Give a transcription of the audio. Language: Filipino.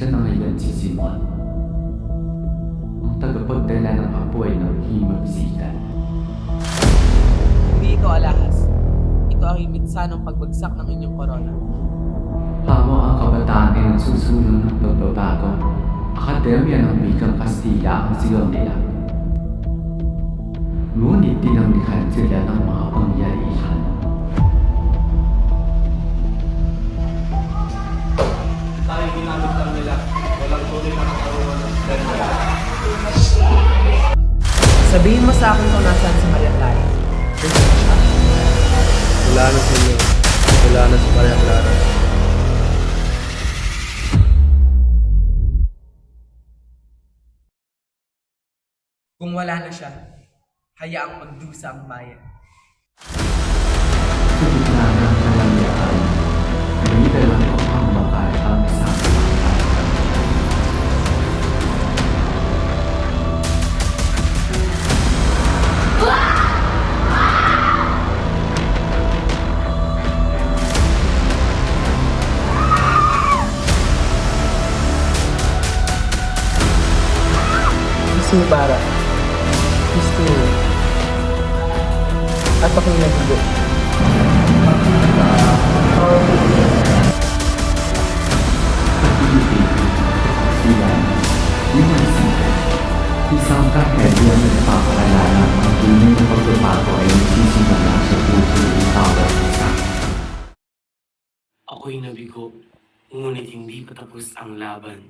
siya na ngayon si Simon, ang tagapagdala ng apoy ng himagsikan. Hindi ito alahas. Ito ang himitsa ng pagbagsak ng inyong korona. Hamo ang kabataan ay nagsusulong ng pagbabago. Akademya ng Wikang Kastila ang sigaw nila. Ngunit tinanglihan sila ng mga pangyarihan. Tayo ginamit lang nila. Walang tunay na katawan ng ganda. Sabihin mo sa akin kung nasaan si Maria Clara. Gusto mo siya? Wala na sa inyo. Wala na si Maria Clara. Kung wala na siya, hayaang magdusa ang bayan. Sa gitna ng kalangyaan, may dalawang ang bakal ang isang bakal. Isubara. Christine. At ako'y nabigo. Ilan, himagsikan. Isang trahedya na nagpapaalala ang tunay na pagbabago ay nagsisimula sa puso ng bawat isa. Ako'y nabigo, ngunit hindi pa tapos ang laban.